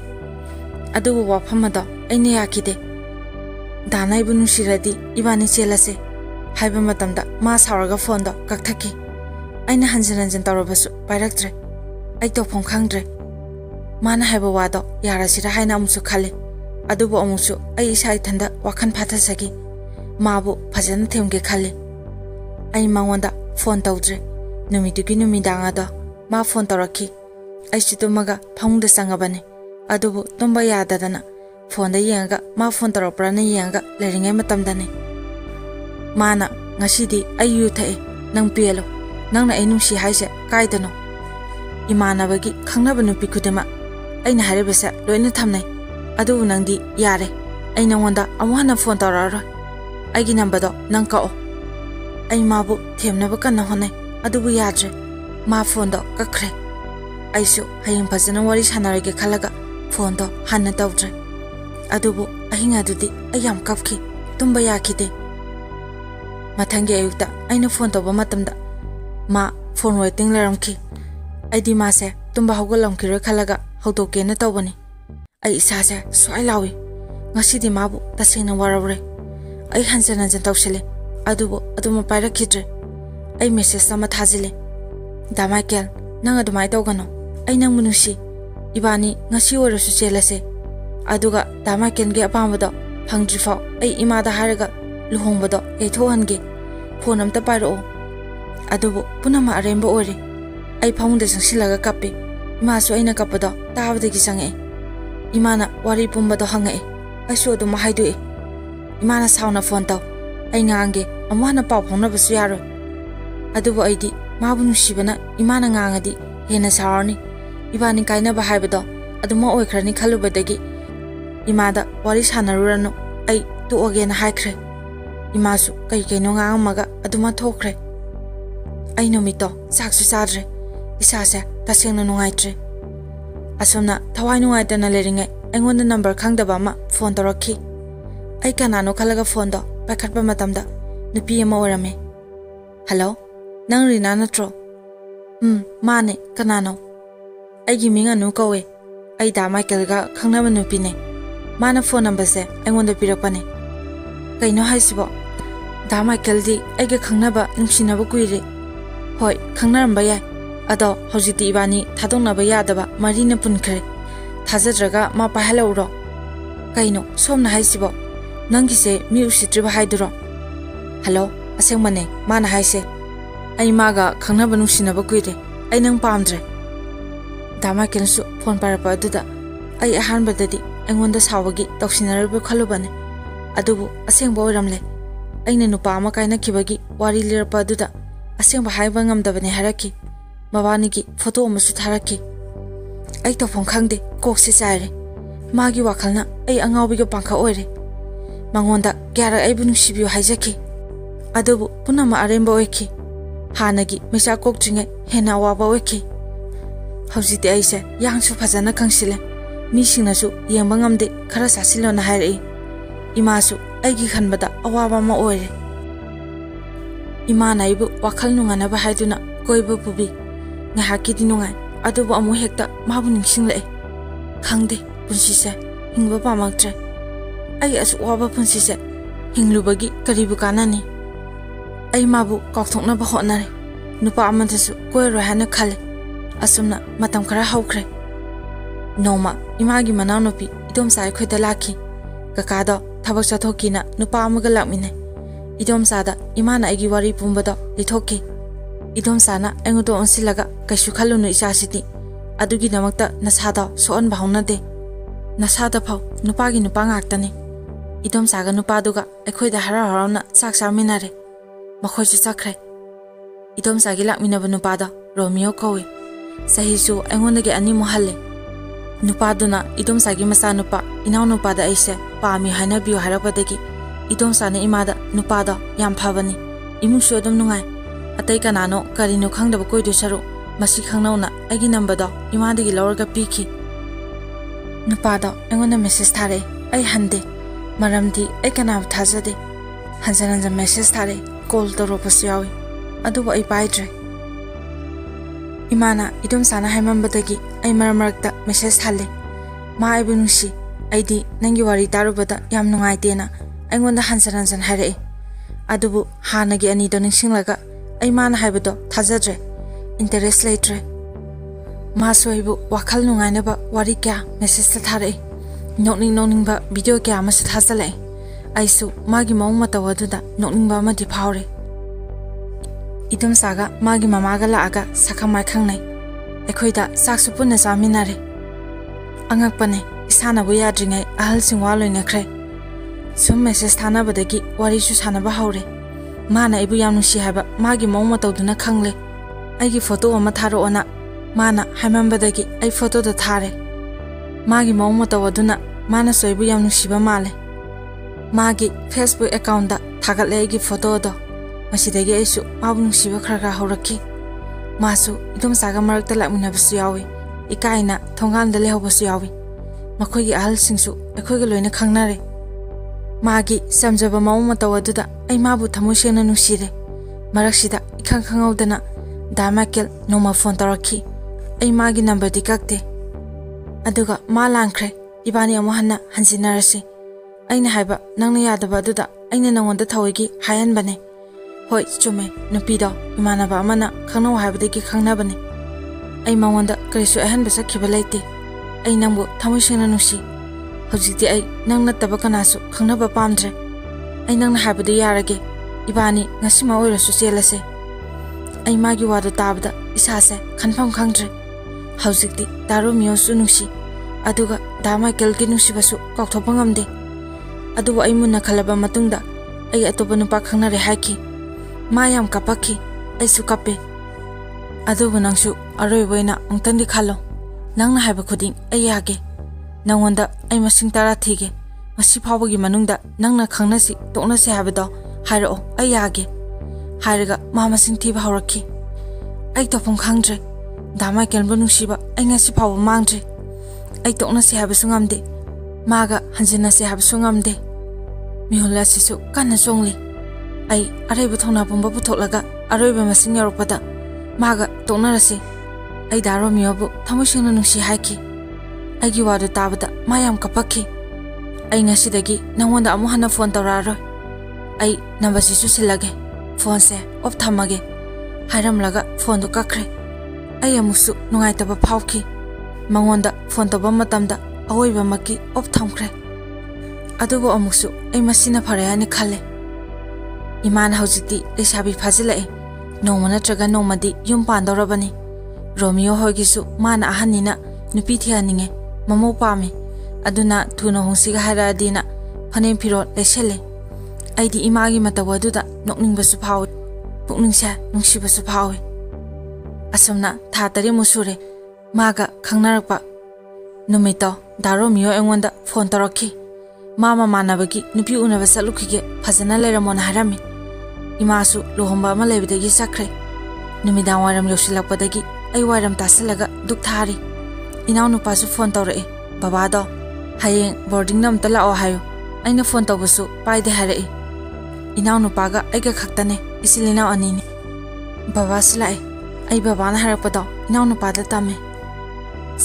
adubu wafamada aine yakide danai bu nusiradi ibani chelase haiba matamda ma sawraga phone do kakthaki aina hanjan tawrabasu pairaktre ai tofom khangdre mana haiba wado yarasira haina amusu khale adubu amusu ai isai thanda wakhan phathasagi mabu phajana themge khale ai mangonda phone tawdre numituki numidanga do ma phone tawrakhi ai situmaga phangda sangabane adubu tomba yadadana phone da yenga ma phone tawrapra na yenga leringai matamdane mana ngasidi ai yu thae nang pielo nangna ai nungsi haise kaidano imanabagi khangnaba nupi khudema aina haribasa loina thamnai adu nangdi yare aina wonda amwana phone tawrara aigi number do nang ka o ai mabu themnaba kana honai adubu yadre ma phone do kakre aisu hayeng phajana wari sanarage khalaga phone do hanna tawdre adubu ahinga dudi ayam kapki tumba yakide mathangi ayukta aina phone tawba matamda ma phone waiting laramki aidi ma se tumba hogolamkiro khalaga haudoke na tawbani ai isase swai lawi ngasidi mabu tasena warawre ai hanjana jan tawsile adubu aduma pairakidre ai message sama thajile da Michael nang adumai tawgano ai nang munusi ibani ngasi orasu chelase aduga da Michael ge apamado phangdri fa ai imada haraga luhongbado eithohange phone amta pairo adubu punama arembo ore ai phangde sangsilaga kape imasu aina kapado tabadegi sange imana wari pumbado hangae aisu aduma haidue imana sauna phone taw ai ngange amwana paw phongna basu yaro adubu aidi mabu nusibana imana ngangadi hena sarani ibani kaina ba haibado aduma oikrani khalubadagi imada wari sanarurano ai to again haikre imasu kai kaino ngamaga aduma thokre ai nomito saksu sadre isase tasengna nungaitre asona thawai nungaitana leringe engonda number khangdaba ma phone torakhi ai kanano khalaga phone do pakhatpa matamda nupi ama orame hello nang rina natro mane kanano ai gi minga nu kawe ai da Michael ga khangnaba nupi ne mana phone number se engonda pirakpane kaino haisibo da Michael di ai ga khangnaba nungsinaba kuire hoi khangnaramba ya ado hojiti ibani thadongnaba yadaba marina punkhre thajadraga ma pahalawro kaino somna haisibo nangi se mi usitriba haiduro hello asengmane mana haise ai maga khangnaba nungsinaba kuire ai nang pamdre dama kensu phone parapa aduda ai ahanbadadi engonda sawagi toksinarbu khalubane adubu asengba oramle aina nupa ama kaina kibagi wari lirapa aduda asengba haiba ngamdabane haraki mabani photo amasu tharaki ai to phong khangde kokse chaire magi wakhalna ai angawbi ga pangkha oire mangonda gyara ai bunu sibiu haijaki adubu punama aremba oiki hanagi mesa kokjinge hena waba oiki hawjiti aise yangsu phajana khangsile misingnasu yengba ngamde khara sasilona hairei imasu aigi khanbada awaba ma oire imana ibu wakhal nungana ba haiduna koiba pubi ngahaki dinungai adubu amu hekta mabu ningsingle khangde punsise hingba pamaktre ai asu waba punsise hinglubagi karibu kanani ai mabu kokthokna ba honare nupa amantasu koiro hana khale asumna matam khara hawkhre noma imagi mananopi idom sai khoida lakhi kakado ꯊꯕꯛ ꯆꯠꯊꯣꯛꯀꯤꯅ ꯅꯨꯄꯥ ꯑꯃꯒ ꯂꯥꯛꯃꯤꯟꯅꯩ ꯏꯗꯣꯝꯆꯥꯗ ꯏꯃꯥꯅ ꯑꯩꯒꯤ ꯋꯥꯔꯤ ꯄꯨꯝꯕꯗꯣ ꯂꯤꯊꯣꯛꯈꯤ ꯏꯗꯣꯝꯆꯥꯅ ꯑꯩꯉꯣꯟꯗ ꯑꯣꯟꯁꯤꯜꯂꯒ ꯀꯩꯁꯨ ꯈꯜꯂꯨꯅꯨ ꯏꯆꯥꯁꯤꯗꯤ ꯑꯗꯨꯒꯤꯗꯃꯛꯇ ꯅꯁꯥꯗꯣ ꯁꯣꯛꯍꯟꯕ ꯍꯧꯅꯗꯦ ꯅꯁꯥꯗ ꯐꯥꯎ ꯅꯨꯄꯥꯒꯤ ꯅꯨꯄꯥ ꯉꯥꯛꯇꯅꯤ 이돔사가 누빠두가 ꯑꯩꯈꯣꯏꯗ ꯍꯔꯥꯎ ꯍꯔꯥꯎꯅ ꯆꯥꯛ ꯆꯥꯃꯤꯟꯅꯔꯦ ꯃꯈꯣꯏꯁꯨ ꯆꯠꯈ꯭ꯔꯦ 이돔사ꯒꯤ ꯂꯥꯛꯃꯤꯟꯅꯕ ꯅꯨꯄꯥꯗꯣ ꯔꯣꯃꯤꯌꯣ ꯀꯧꯏ ꯆꯍꯤꯁꯨ ꯑꯩꯉꯣꯟꯗꯒꯤ ꯑꯅꯤꯃꯨꯛ ꯍꯜꯂꯦ ꯅꯨꯄꯥꯗꯨꯅ 이돔사ꯒꯤ ꯃꯆꯥꯅꯨꯄꯥ ꯏꯅꯥꯎꯅꯨꯄꯥꯗ ꯑꯩꯁꯦ ꯄꯥꯝꯃꯤ ꯍꯥꯏꯅꯕꯤꯌꯨ ꯍꯥꯏꯔꯛꯄꯗꯒꯤ 이돔사ꯅ ꯏꯃꯥꯗ ꯅꯨꯄꯥꯗꯣ ꯌꯥꯝ ꯐꯕꯅꯤ ꯏꯃꯨꯡꯁꯨ ꯑꯗꯨꯝ ꯅꯨꯡꯉꯥꯏ ꯑꯇꯩ ꯀꯅꯥꯅꯣ ꯀꯔꯤꯅꯣ ꯈꯪꯗꯕ ꯀꯣꯏꯗꯣꯏ ꯁꯔꯨꯛ ꯃꯁꯤ ꯈꯪꯅꯧꯅ ꯑꯩꯒꯤ ꯅꯝꯕꯔꯗꯣ ꯏꯃꯥꯗꯒꯤ ꯂꯧꯔꯒ ꯄꯤꯈꯤ ꯅꯨꯄꯥꯗꯣ ꯑꯩꯉꯣꯟꯗ ꯃꯦꯁꯦꯖ ꯊꯥꯔꯛꯑꯦ ꯑꯩ ꯍꯟꯗꯦ ꯃꯔꯝꯗꯤ ꯑꯩ ꯀꯅꯥꯕꯨ ꯊꯥꯖꯗꯦ ꯍꯟꯖꯟ ꯍꯟꯖꯟ ꯃꯦꯁꯦꯖ ꯊꯥꯔꯛꯑꯦ ꯀꯣꯜ ꯇꯧꯔꯛꯄꯁꯨ ꯌꯥꯎꯏ ꯑꯗꯨꯕꯨ ꯑꯩ ꯄꯥꯏꯗ꯭ꯔꯦ ꯏꯃꯥꯅ 이돔사ꯅ ꯍꯥꯏꯃꯟꯕꯗꯒꯤ ꯑꯩ ꯃꯔꯛ ꯃꯔꯛꯇ ꯃꯦꯁꯦꯖ ꯊꯜꯂꯦ ꯃꯥ ꯑꯩꯕꯨ ꯅꯨꯡꯁꯤ ꯑꯩꯗꯤ ꯅꯪꯒꯤ ꯋꯥꯔꯤ ꯇꯥꯔꯨꯕꯗ ꯌꯥꯝ ꯅꯨꯡꯉꯥꯏꯇꯦꯅ ꯑꯩꯉꯣꯟꯗ ꯍꯟꯖꯟ ꯍꯟꯖꯟ ꯍꯥꯏꯔꯛꯑꯦ ꯑꯗꯨꯕꯨ ꯍꯥꯟꯅꯒꯤ ꯑꯅꯤꯗꯣ ꯅꯤꯡꯁꯤꯡꯂꯒ ꯑꯩ ꯃꯥꯅ ꯍꯥꯏꯕꯗꯣ ꯊꯥꯖꯗ꯭ꯔꯦ ꯏꯟꯇꯔꯦꯁ ꯂꯩꯇ꯭ꯔꯦ ꯃꯥꯁꯨ ꯑꯩꯕꯨ ꯋꯥꯈꯜ ꯅꯨꯡꯉꯥꯏꯅꯕ ꯋꯥꯔꯤ ꯀꯌꯥ ꯃꯦꯁꯦꯖꯇ ꯊꯥꯔꯛꯑꯦ ꯅꯣꯛꯅꯤꯡꯕ ꯚꯤꯗꯤꯑꯣ ꯀꯌꯥ ꯑꯃꯁꯨ ꯊꯥꯖꯜꯂꯛꯑꯦ ꯑꯩꯁꯨ ꯃꯥꯒꯤ ꯃꯑꯣꯡ ꯃꯇꯧ ꯑꯗꯨꯗ ꯅꯣꯛꯅꯤꯡꯕ ꯑꯃꯗꯤ ꯐꯥꯎꯔꯦ 이돔사가 마기 마마가 라아가 사카마이 ꯈꯪꯅꯩ ꯑꯩꯈꯣꯏꯗ ꯆꯥꯛꯁꯨ ꯄꯨꯟꯅ ꯆꯥꯃꯤꯟꯅꯔꯦ ꯑꯉꯛꯄꯅꯦ ꯏꯁꯥꯅꯕꯨ ꯌꯥꯗ꯭ꯔꯤꯉꯩ ꯑꯍꯜꯁꯤꯡ ꯋꯥ ꯂꯣꯏꯅꯈ꯭ꯔꯦ ꯁꯨꯝ ꯃꯦꯁꯦꯖ ꯊꯥꯅꯕꯗꯒꯤ ꯋꯥꯔꯤꯁꯨ ꯁꯥꯟꯅꯕ ꯍꯧꯔꯦ ꯃꯥꯅ ꯑꯩꯕꯨ ꯌꯥꯝ ꯅꯨꯡꯁꯤ ꯍꯥꯏꯕ ꯃꯥꯒꯤ ꯃꯑꯣꯡ ꯃꯇꯧꯗꯨꯅ ꯈꯪꯂꯦ ꯑꯩꯒꯤ ꯐꯣꯇꯣ ꯑꯃ ꯊꯥꯔꯛꯑꯣꯅ ꯃꯥꯅ ꯍꯥꯏꯃꯟꯕꯗꯒꯤ ꯑꯩ ꯐꯣꯇꯣꯗꯣ ꯊꯥꯔꯦ ꯃꯥꯒꯤ ꯃꯑꯣꯡ ꯃꯇꯧ ꯑꯗꯨꯅ ꯃꯥꯅꯁꯨ ꯑꯩꯕꯨ ꯌꯥꯝ ꯅꯨꯡꯁꯤꯕ ꯃꯥꯜꯂꯦ ꯃꯥꯒꯤ ꯐꯦꯁꯕꯨꯛ ꯑꯦꯀꯥꯎꯟꯗ ꯊꯥꯒꯠꯂꯦ ꯑꯩꯒꯤ ꯐꯣꯇꯣꯗꯣ ꯃꯁꯤꯗꯒꯤ ꯑꯩꯁꯨ ꯃꯥꯕꯨ ꯅꯨꯡꯁꯤꯕ ꯈꯔ ꯍꯧꯔꯛꯈꯤ ꯃꯥꯁꯨ 이돔사ꯒ ꯃꯔꯛꯇ ꯂꯥꯛꯃꯤꯟꯅꯕꯁꯨ ꯌꯥꯎꯏ ꯏꯀꯥꯏꯅ ꯊꯣꯡꯒꯥꯟꯗ ꯂꯩꯍꯧꯕꯁꯨ ꯌꯥꯎꯏ ꯃꯈꯣꯏꯒꯤ ꯑꯍꯜꯁꯤꯡꯁꯨ ꯑꯩꯈꯣꯏꯒ ꯂꯣꯏꯅ ꯈꯪꯅꯔꯦ ꯃꯥꯒꯤ ꯆꯝꯖꯕ ꯃꯑꯣꯡ ꯃꯇꯧ ꯑꯗꯨꯗ ꯑꯩ ꯃꯥꯕꯨ ꯊꯃꯣꯏ ꯁꯦꯡꯅ ꯅꯨꯡꯁꯤꯔꯦ ꯃꯔꯛꯁꯤꯗ ꯏꯈꯪ ꯈꯪꯍꯧꯗꯅ ꯗꯥ ꯃꯥꯏꯀꯦꯜ ꯅꯣꯡꯃ ꯐꯣꯟ ꯇꯧꯔꯛꯈꯤ ꯑꯩ ꯃꯥꯒꯤ ꯅꯝꯕꯔꯗꯤ ꯀꯛꯇꯦ ꯑꯗꯨꯒ ꯃꯥ ꯂꯥꯟꯈ꯭ꯔꯦ ꯏꯕꯥꯅꯤ ꯑꯃꯨꯛ ꯍꯟꯅ ꯍꯟꯖꯤꯟꯅꯔꯁꯤ ꯑꯩꯅ ꯍꯥꯏꯕ ꯅꯪꯅ ꯌꯥꯗꯕ ꯑꯗꯨꯗ ꯑꯩꯅ ꯅꯉꯣꯟꯗ ꯊꯧꯋꯣꯏꯒꯤ ꯍꯥꯏꯍꯟꯕꯅꯦ ꯍꯣꯏ ꯆꯨꯝꯃꯦ ꯅꯨꯄꯤꯗꯣ ꯏꯃꯥꯟꯅꯕ ꯑꯃꯅ ꯈꯪꯅꯧ ꯍꯥꯏꯕꯗꯒꯤ ꯈꯪꯅꯕꯅꯦ ꯑꯩ ꯃꯉꯣꯟꯗ ꯀꯔꯤꯁꯨ ꯑꯍꯟꯕ ꯆꯠꯈꯤꯕ ꯂꯩꯇꯦ ꯑꯩ ꯅꯪꯕꯨ ꯊꯃꯣꯏ ꯁꯦꯡꯅ ꯅꯨꯡꯁꯤ ꯍꯧꯖꯤꯛꯇꯤ ꯑꯩ ꯅꯪ ꯅꯠꯇꯕ ꯀꯅꯥꯁꯨ ꯈꯪꯅꯕ ꯄꯥꯝꯗ꯭ꯔꯦ ꯑꯩ ꯅꯪꯅ ꯍꯥꯏꯕꯗꯨ ꯌꯥꯔꯒꯦ ꯏꯕꯥꯅꯤ ꯉꯁꯤꯃ ꯑꯣꯏꯔꯁꯨ ꯆꯦꯜꯂꯁꯦ ꯑꯩ ꯃꯥꯒꯤ ꯋꯥꯗꯨ ꯇꯥꯕꯗ ꯏꯁꯥꯁꯦ ꯈꯟꯐꯝ ꯈꯪꯗ꯭ꯔꯦ ꯍꯧꯖꯤꯛꯇꯤ ꯗꯥ ꯔꯣꯃꯤꯌꯣꯁꯨ ꯅꯨꯡꯁꯤ ꯑꯗꯨꯒ ꯗꯥ ꯃꯥꯏꯀꯦꯜꯒꯤ ꯅꯨꯡꯁꯤꯕꯁꯨ ꯀꯥꯎꯊꯣꯛꯄ ꯉꯝꯗꯦ ꯑꯗꯨꯕꯨ ꯑꯩ ꯃꯨꯟꯅ ꯈꯜꯂꯕ ꯃꯇꯨꯡꯗ ꯑꯩ ꯑꯇꯣꯞꯄ ꯅꯨꯄꯥ ꯈꯪꯅꯔꯦ ꯍꯥꯏꯈꯤ ꯃꯥ ꯌꯥꯝ ꯀꯞꯄꯛꯈꯤ ꯑꯩꯁꯨ ꯀꯞꯄꯦ ꯑꯗꯨꯕꯨ ꯅꯪꯁꯨ ꯑꯔꯣꯏꯕ ꯑꯣꯏꯅ ꯑꯃꯨꯛꯇꯪꯗꯤ ꯈꯜꯂꯣ ꯅꯪꯅ ꯍꯥꯏꯕ ꯈꯨꯗꯤꯡ ꯑꯩ ꯌꯥꯒꯦ ꯅꯪꯉꯣꯟꯗ ꯑꯩ ꯃꯁꯤꯡ 10 ꯊꯤꯒꯦ ꯉꯁꯤ ꯐꯥꯎꯕꯒꯤ ꯃꯅꯨꯡꯗ ꯅꯪꯅ ꯈꯪꯅꯁꯤ ꯇꯣꯛꯅꯁꯤ ꯍꯥꯏꯕꯗꯣ ꯍꯥꯏꯔꯛꯑꯣ ꯑꯩ ꯌꯥꯒꯦ ꯍꯥꯏꯔꯒ ꯃꯥ ꯃꯁꯤꯡ ꯊꯤꯕ ꯍꯧꯔꯛꯈꯤ ꯑꯩ ꯇꯧꯐꯝ ꯈꯪꯗ꯭ꯔꯦ ꯗꯥ ꯃꯥꯏꯀꯦꯜꯕꯨ ꯅꯨꯡꯁꯤꯕ ꯑꯩ ꯉꯁꯤ ꯐꯥꯎꯕ ꯃꯥꯡꯗ꯭ꯔꯤ ꯑꯩ ꯇꯣꯛꯅꯁꯤ ꯍꯥꯏꯕꯁꯨ ꯉꯝꯗꯦ ꯃꯥꯒ ꯍꯟꯖꯤꯟꯅꯁꯤ ꯍꯥꯏꯕꯁꯨ ꯉꯝꯗꯦ ꯃꯤꯍꯨꯜ ꯑꯁꯤꯁꯨ ꯀꯟꯅ ꯆꯣꯡꯂꯤ ꯑꯩ ꯑꯔꯩꯕ ꯊꯧꯅꯥ ꯄꯨꯝꯕ ꯄꯨꯊꯣꯛꯂꯒ ꯑꯔꯣꯏꯕ ꯃꯁꯤꯡ ꯌꯧꯔꯛꯄꯗ ꯃꯥꯒ ꯇꯣꯛꯅꯔꯁꯤ ꯑꯩ ꯗꯥ ꯔꯣꯃꯤꯌꯣꯕꯨ ꯊꯃꯣꯏ ꯁꯦꯡꯅ ꯅꯨꯡꯁꯤ ꯍꯥꯏꯈꯤ ꯑꯩꯒꯤ ꯋꯥꯗꯨ ꯇꯥꯕꯗ ꯃꯥ ꯌꯥꯝ ꯀꯞꯄꯛꯈꯤ ꯑꯩ ꯉꯁꯤꯗꯒꯤ ꯅꯉꯣꯟꯗ ꯑꯃꯨꯛ ꯍꯟꯅ ꯐꯣꯟ ꯇꯧꯔꯛꯑꯔꯣꯏ ꯑꯩ ꯅꯝꯕꯔꯁꯤꯁꯨ ꯁꯤꯜꯂꯒꯦ ꯐꯣꯟꯁꯦ ꯑꯣꯐ ꯊꯝꯃꯒꯦ ꯍꯥꯏꯔꯝꯂꯒ ꯐꯣꯟꯗꯨ ꯀꯛꯈ꯭ꯔꯦ ꯑꯩ ꯑꯃꯨꯛꯁꯨ ꯅꯨꯡꯉꯥꯏꯇꯕ ꯐꯥꯎꯈꯤ ꯃꯉꯣꯟꯗ ꯐꯣꯟ ꯇꯧꯕ ꯃꯇꯝꯗ ꯑꯋꯣꯏꯕꯃꯛꯀꯤ ꯑꯣꯐ ꯊꯝꯈ꯭ꯔꯦ ꯑꯗꯨꯕꯨ ꯑꯃꯨꯛꯁꯨ ꯑꯩ ꯃꯁꯤꯅ ꯐꯔꯦ ꯍꯥꯏꯅ ꯈꯜꯂꯦ ꯏꯃꯥꯅ ꯍꯧꯖꯤꯛꯇꯤ ꯂꯩꯁꯥꯕꯤ ꯐꯥꯖꯤꯜꯂꯛꯑꯦ ꯅꯣꯡꯃ ꯅꯠꯇ꯭ꯔꯒ ꯅꯣꯡꯃꯗꯤ ꯌꯨꯝ ꯄꯥꯟꯗꯧꯔꯕꯅꯤ ꯔꯣꯃꯤꯌꯣ ꯍꯣꯏꯒꯤꯁꯨ ꯃꯥꯅ ꯑꯍꯟꯅꯤꯅ ꯅꯨꯄꯤ ꯊꯤꯍꯟꯅꯤꯡꯉꯦ ꯃꯃꯧ ꯄꯥꯝꯃꯤ ꯑꯗꯨꯅ ꯊꯨꯅ ꯍꯣꯡꯁꯤꯒ ꯍꯥꯏꯔꯛꯑꯗꯤꯅ ꯐꯅꯦꯛ ꯐꯤꯔꯣꯜ ꯂꯩꯁꯜꯂꯦ ꯑꯩꯗꯤ ꯏꯃꯥꯒꯤ ꯃꯇꯧ ꯑꯗꯨꯗ ꯅꯣꯛꯅꯤꯡꯕꯁꯨ ꯐꯥꯎꯏ ꯄꯨꯛꯅꯤꯡꯁꯦ ꯅꯨꯡꯁꯤꯕꯁꯨ ꯐꯥꯎꯏ ꯑꯁꯨꯝꯅ ꯊꯥ 3 ꯁꯨꯔꯦ ꯃꯥꯒ ꯈꯪꯅꯔꯛꯄ ꯅꯨꯃꯤꯠꯇꯣ ꯗꯥ ꯔꯣꯃꯤꯌꯣ ꯑꯩꯉꯣꯟꯗ ꯐꯣꯟ ꯇꯧꯔꯛꯈꯤ ꯃꯥ ꯃꯃꯥꯟꯅꯕꯒꯤ ꯅꯨꯄꯤ ꯎꯅꯕ ꯆꯠꯂꯨꯈꯤꯒꯦ ꯐꯖꯅ ꯂꯩꯔꯝꯃꯣꯅ ꯍꯥꯏꯔꯝꯃꯤ ꯏꯃꯥꯁꯨ ꯂꯨꯍꯣꯡꯕ ꯑꯃ ꯂꯩꯕꯗꯒꯤ ꯆꯠꯈ꯭ꯔꯦ ꯅꯨꯃꯤꯗꯥꯡ ꯋꯥꯏꯔꯝ ꯌꯧꯁꯤꯜꯂꯛꯄꯗꯒꯤ ꯑꯩ ꯋꯥꯏꯔꯝ ꯇꯥꯁꯤꯜꯂꯒ ꯗꯨꯛ ꯊꯥꯔꯤ ꯏꯅꯥꯎꯅꯨꯄꯥꯁꯨ ꯐꯣꯟ ꯇꯧꯔꯛꯑꯦ ꯕꯕꯥꯗꯣ ꯍꯌꯦꯡ ꯕꯣꯔꯗꯤꯡꯗ ꯑꯝꯇ ꯂꯥꯛꯑꯣ ꯍꯥꯏꯌꯨ ꯑꯩꯅ ꯐꯣꯟ ꯇꯧꯕꯁꯨ ꯄꯥꯏꯗꯦ ꯍꯥꯏꯔꯛꯏ ꯏꯅꯥꯎꯅꯨꯄꯥꯒ ꯑꯩꯒ ꯈꯛꯇꯅꯦ ꯏꯆꯤꯜ ꯏꯅꯥꯎ ꯑꯅꯤꯅꯤ ꯕꯕꯥꯁꯨ ꯂꯥꯛꯑꯦ ꯑꯩ ꯕꯕꯥꯅ ꯍꯥꯏꯔꯛꯄꯗꯣ ꯏꯅꯥꯎꯅꯨꯄꯥꯗ ꯇꯝꯃꯦ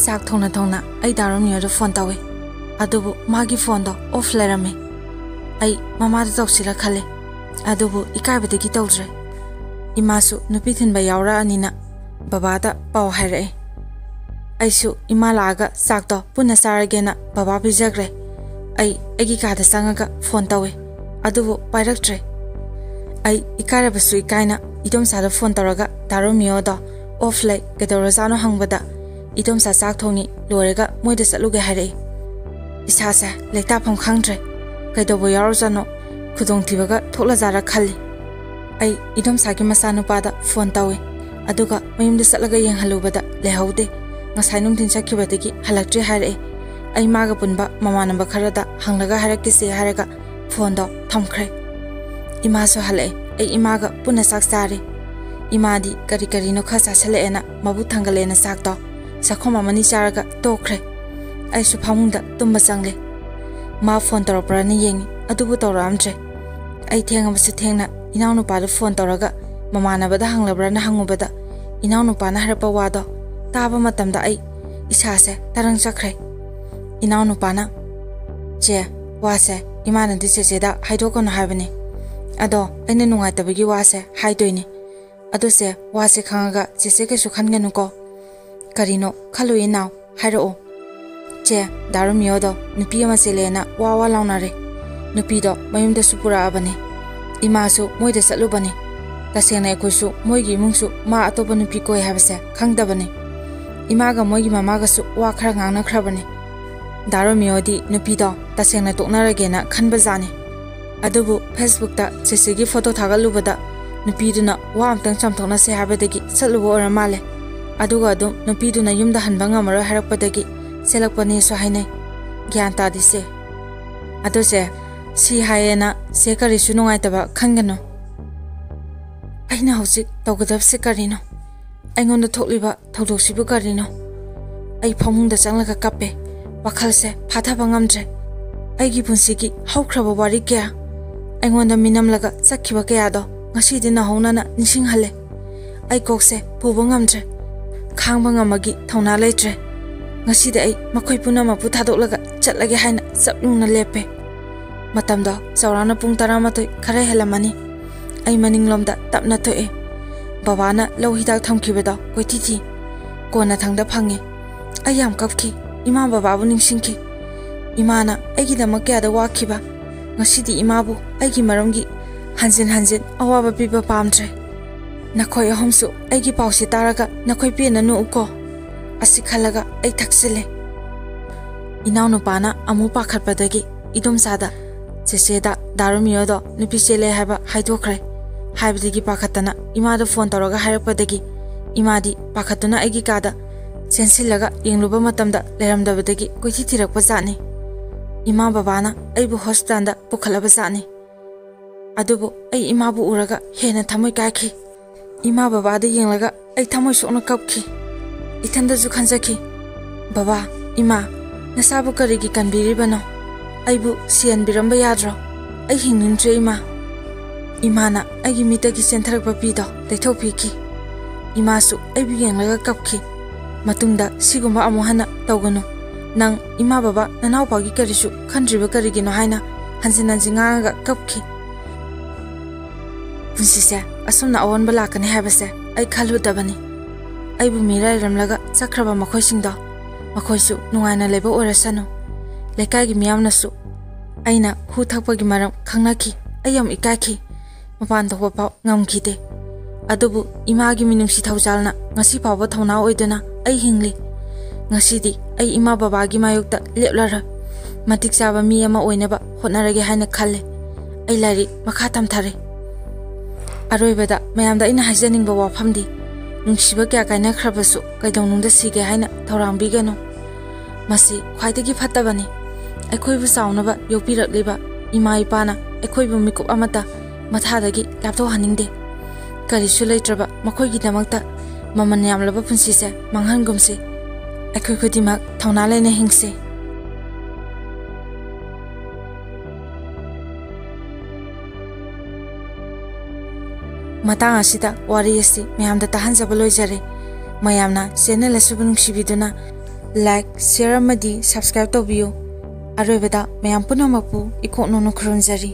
ꯆꯥꯛ ꯊꯣꯡꯅ ꯊꯣꯡꯅ ꯑꯩ ꯗꯥ ꯔꯣꯃꯤꯌꯣꯗ ꯐꯣꯟ ꯇꯧꯋꯦ ꯑꯗꯨꯕꯨ ꯃꯥꯒꯤ ꯐꯣꯟꯗꯣ ꯑꯣꯐ ꯂꯩꯔꯝꯃꯦ ꯑꯩ ꯃꯃꯥꯗ ꯇꯧꯁꯤꯔ ꯈꯜꯂꯦ ꯑꯗꯨꯕꯨ ꯏꯀꯥꯏꯕꯗꯒꯤ ꯇꯧꯗ꯭ꯔꯦ ꯏꯃꯥꯁꯨ ꯅꯨꯄꯤ ꯊꯤꯟꯕ ꯌꯥꯎꯔꯛꯑꯅꯤꯅ ꯕꯕꯥꯗ ꯄꯥꯎ ꯍꯥꯏꯔꯛꯑꯦ ꯑꯩꯁꯨ ꯏꯃꯥ ꯂꯥꯛꯑꯒ ꯆꯥꯛꯇꯣ ꯄꯨꯟꯅ ꯆꯥꯔꯒꯦꯅ ꯕꯕꯥ ꯄꯤꯖꯈ꯭ꯔꯦ ꯑꯩꯒꯤ ꯀꯥꯗ ꯆꯪꯉꯒ ꯐꯣꯟ ꯇꯧꯋꯦ ꯑꯗꯨꯕꯨ ꯄꯥꯏꯔꯛꯇ꯭ꯔꯦ ꯑꯩ ꯏꯀꯥꯏꯔꯕꯁꯨ ꯏꯀꯥꯏꯅ ꯏꯗꯣꯝꯆꯥꯗ ꯐꯣꯟ ꯇꯧꯔꯒ ꯗꯥꯔꯣꯃꯤꯌꯣꯗꯣ ꯑꯣꯐ ꯂꯩ ꯀꯩꯗꯧꯔꯖꯥꯠꯅꯣ ꯍꯪꯕꯗ ꯏꯗꯣꯝꯆꯥ ꯆꯥꯛ ꯊꯣꯡꯉꯤ ꯂꯣꯏꯔꯒ ꯃꯣꯏꯗ ꯆꯠꯂꯨꯒꯦ ꯍꯥꯏꯔꯛꯏ ꯏꯁꯥꯁꯦ ꯂꯩꯇꯥꯐꯝ ꯈꯪꯗ꯭ꯔꯦ ꯀꯩꯗꯧꯕ ꯌꯥꯎꯔꯖꯥꯠꯅꯣ ꯈꯨꯗꯣꯡꯊꯤꯕꯒ ꯊꯣꯛꯂꯖꯥꯔ ꯈꯜꯂꯤ ꯑꯩ ꯏꯗꯣꯝꯆꯥꯒꯤ ꯃꯆꯥꯅꯨꯄꯥꯗ ꯐꯣꯟ ꯇꯧꯋꯤ ꯑꯗꯨꯒ ꯃꯌꯨꯝꯗ ꯆꯠꯂꯒ ꯌꯦꯡꯍꯜꯂꯨꯕꯗ ꯂꯩꯍꯧꯗꯦ ꯉꯁꯥꯏ ꯅꯨꯡꯊꯤꯟ ꯆꯠꯈꯤꯕꯗꯒꯤ ꯍꯜꯂꯛꯇ꯭ꯔꯤ ꯍꯥꯏꯔꯛꯑꯦ ꯑꯩ ꯃꯥꯒ ꯄꯨꯟꯕ ꯃꯃꯥꯟꯅꯕ ꯈꯔꯗ ꯍꯪꯂꯒ ꯍꯥꯏꯔꯛꯀꯦꯁꯦ ꯍꯥꯏꯔꯒ ꯐꯣꯟꯗꯣ ꯊꯝꯈ꯭ꯔꯦ ꯏꯃꯥꯁꯨ ꯍꯜꯂꯛꯑꯦ ꯑꯩ ꯏꯃꯥꯒ ꯄꯨꯟꯅ ꯆꯥꯛ ꯆꯥꯔꯦ ꯏꯃꯥꯗꯤ ꯀꯔꯤꯅꯣ ꯈꯔ ꯆꯥꯁꯤꯜꯂꯛꯑꯦꯅ ꯃꯕꯨꯛ ꯊꯪꯒꯠꯂꯦꯅ ꯆꯥꯛꯇꯣ ꯆꯥꯛꯈꯣꯝ ꯑꯃꯅꯤ ꯆꯥꯔꯒ ꯇꯣꯛꯈ꯭ꯔꯦ ꯑꯩꯁꯨ ꯐꯃꯨꯡꯗ ꯇꯨꯝꯕ ꯆꯪꯂꯦ ꯃꯥ ꯐꯣꯟ ꯇꯧꯔꯛꯄ꯭ꯔꯥꯅ ꯌꯦꯡꯉꯤ ꯑꯗꯨꯕꯨ ꯇꯧꯔꯛꯑꯝꯗ꯭ꯔꯦ ꯑꯩ ꯊꯦꯡꯉꯕꯁꯨ ꯊꯦꯡꯅ ꯏꯅꯥꯎꯅꯨꯄꯥꯗ ꯐꯣन ꯇꯧꯔꯒ ꯃꯃꯥꯟꯅꯕꯗ ꯍꯪꯂꯕ꯭ꯔꯥꯅ ꯍꯪꯉꯨꯕꯗ ꯏꯅꯥꯎꯅꯨꯄꯥꯅ ꯍꯥꯏꯔꯛꯄ ꯋꯥꯗꯣ ꯇꯥꯕ ꯃꯇꯝꯗ ꯑꯩ ꯏꯁꯥꯁꯦ ꯇꯔꯪ ꯆꯠꯈ꯭ꯔꯦ इनाउनुपाना चे वासे इमानदी चेचेदा हाइदोकनो हाइबने अदो अइने नुंगाइतबगी वासे हाइदोइने अदोसे वासे खंगागा चेचे केसु खनगनुको करिनो खलु इनाउ हाइरो चे दारुमियोदो नुपी अमा चेलेना वावा लाउनारे नुपीदो मयुमदा सुपुरा अबने इमासु मोइदे चलुबने तसेना एकोइसु मोइगी इमुंगसु मा अतोबा नुपी कोइ हाबसे खंगदबने इमागा मोइगी ममागासु वा खरा ngangnakhrabane दारुमियोदी नुपीदो तसेना तोकनारगेना खनबजाने अदुबु फेसबुक ता चेचेगी फोटो थागलुबदा नुपीदुना वा अमतंग चमथोकनासे हाबदगी चलुबो ओरा माले अदुगा अदुम नुपीदुना युमदा हनबा ngamaro हारकपदगी सेलकपनेसु हाइनै ग्यान तादिसे अदुसे सी हायेना से करिसु नुंगाइतबा खनगनो अइना हौजिक तौगदबसे करिनो अइंगोंदा थोकलिबा थौदोकसिबु करिनो अइ फमुंगदा चंगलगा कप्पे वाखलसे फाथाबा ngamdre अइगी पुंसिगी हौख्रबा वारी क्या अइंगोंदा मिनमलगा चक्खिबा कयादो ngasi na haunana nising hale ai kokse pubo ngamdre khangba ngamagi thauna leitre ngasi de ai makhoi punama pu thadolaga chatlage haina chaplungna lepe matamda chaurana pung 12 khare helamani ai maninglomda tapna thoe babana lohida thamkhibedo koititi kona thangda phange ai yam kapki ima baba bu ningsingki imana aigi damak ya da wakhiba ngasi di ima bu aigi maramgi hanjin awaba piba pamtre nakhoi ahomsu aigi pausi taraga nakhoi pe nanu uko asikhalaga ai thaksile inaunu pana amu pakhatpadagi idom sada cheseda darumiyodo nupi chele haba haidokre haibdigi pakhatana imada phone taraga hairappadagi imadi pakhatuna aigi kada sensilaga yengluba matamda leramdabadagi koithi thirakpa jani ima babana aibu hospital da pukhalaba jani adubu ai ima bu uraga hena thamoi kaikhi ima baba da yenglaga ai thamoi sokna kapki ithanda ju khanjaki baba ima nasabu karigi kanbiri bano aibu sian biramba yadro ai hingnintre imana aigi mitagi senthrak papido teithopiki imasu aibu yenglaga kapki matungda sigumba amuhana tawganu nang ima baba nanau pagi karisu khandriba karigino haina hanjinanjinga kapki पुंसिसे असुमना अवन बलाकने हाबसे आई खालुदबनी आइबु मिराय रमलगा चख्रबा मखोइसिंदो मखोइसु नुंगायना लेबो ओरसनु लेकागी मियामनसु आइना हु थकपगी मरम खंगनाखि आयम इकाखि मपान थोबा पाव ngamखिदे अदुबु इमागी मिनुंसि थौजालना ngasi पावबा थौना ओइदना आई हिंगली ngasiदी आई इमा बाबागी मायुक्ता लेपलरा मतिक चाबा मी अमा ओइनबा होटनारगे हाइना खल्ले आई लारि मखा तमथारे अरोइबदा मयामदा इना हाइजनिंगबा वाफमदी नुंसिबा क्या कायना खरबसु कैदौनुंदा सिगे हाइना थौरांबिगनो मसी ख्वाइदगी फत्तबनी अखोइबु चाउनबा योपिरक्लिबा इमा इपाना अखोइबु मिकुप अमता मथादगी लापथो हनिंगदे करिसु लेत्रबा मखोइगी दमक्ता ममन यामलबा पुंसिसे मंगहनगुमसे अखोइ खुदिमा थौना लेने हिंगसे matang asida wari asi mayamda tahanjaba loijare mayamna channel asubun sibiduna like share amadi subscribe tobiyo aroibada mayam punamapu ikoknono khronjari